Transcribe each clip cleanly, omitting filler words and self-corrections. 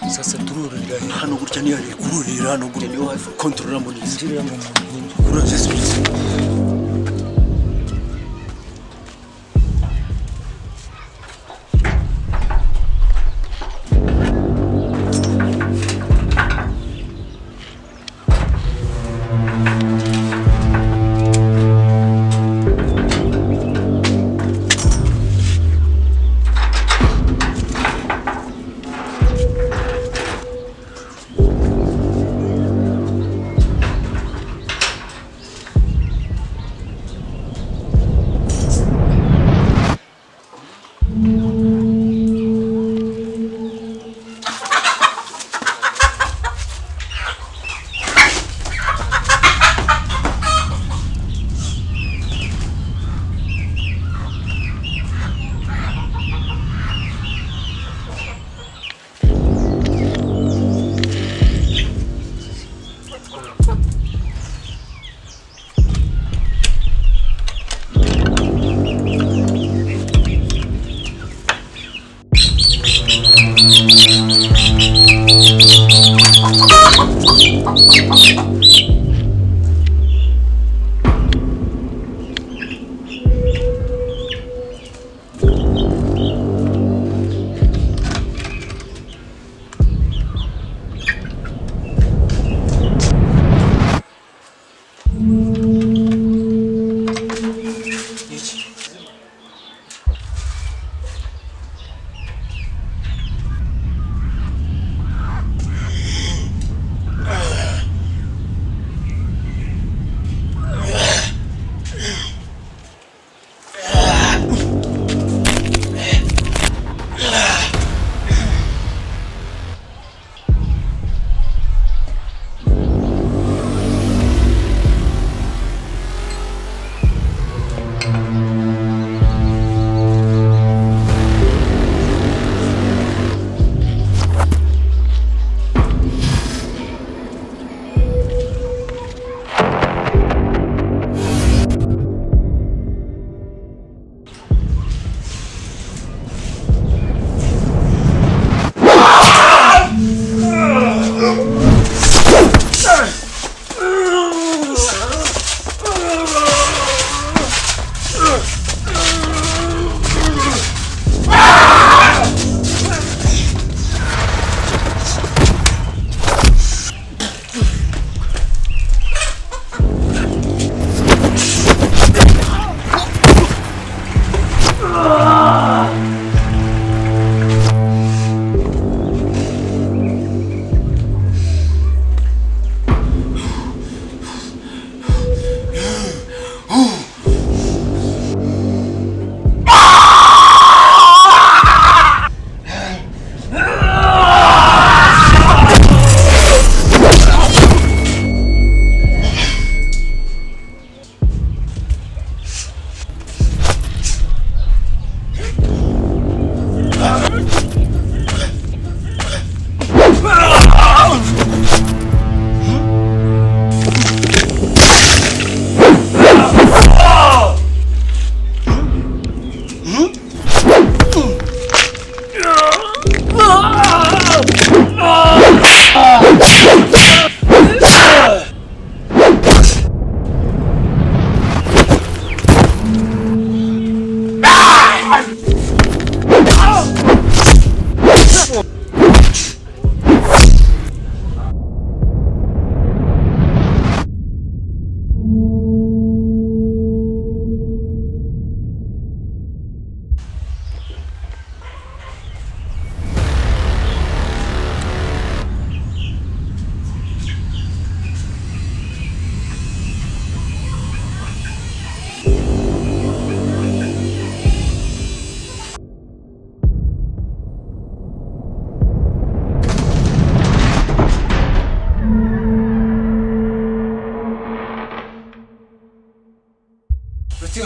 Sasa tururira hano gutya ni ari kururira hano gutya ni wifi controller muri injira mu muntu. Uraje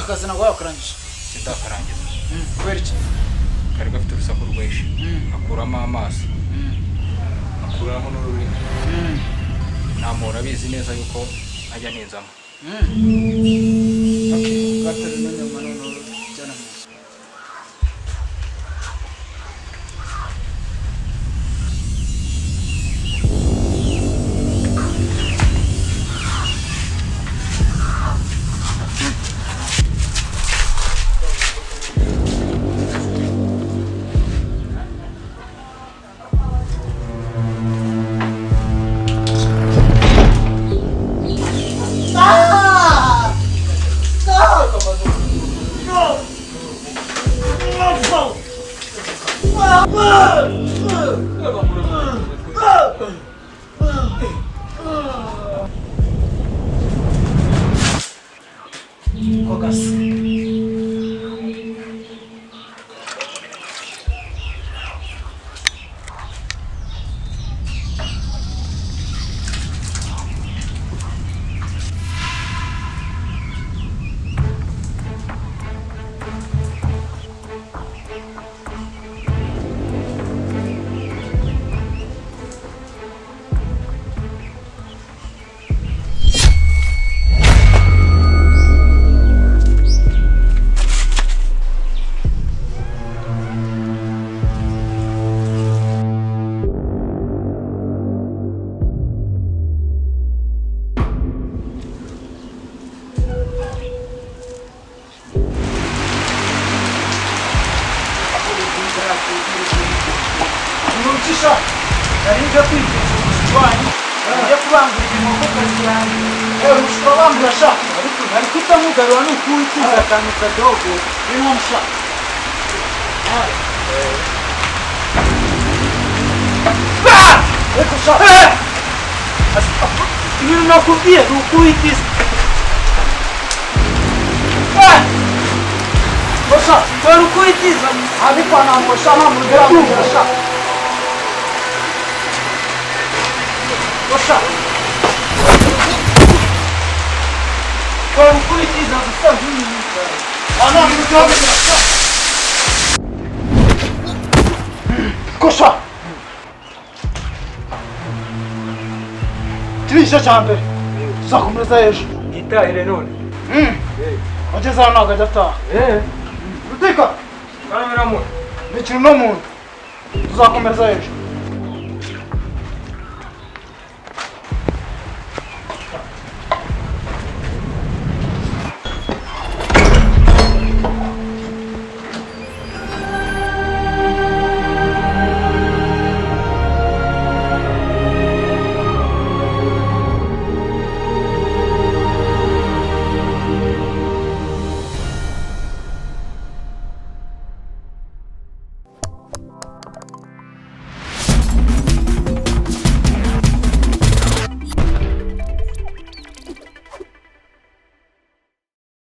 akazi nagwa yakarangije sitakarangiza kubera iki kari gafite urusaku rwinshi akuramo amaso akuramo n'ururimi namura bizi neza yuko ajya ninzamo okay gatari n'anyama no cyane Ikisha. Nje kwigisha umushwanyi. Nje kubangurira inkoko kazi yanjye. Ushobora bambura sha. Ariko utamugarura ni ukuwitiza akantu kadogo. Bimwe sha. Eko sha. Ibintu nakubwiye ni ukuwitiza. Bosha, wari ukuwitiza. Ariko anambosha namubwira ngo sha. Bosha. Wari ukuwitiza gusa nk'ibintu. Anambwira ngo sha. Kosha. Kirisha cyambere. Tuzakomeza ejo. Gitahire none. Wageze hano ntabwo ajya ataha. Rutika. Karamera mu. Ni ikintu no muntu. Tuzakomeza ejo.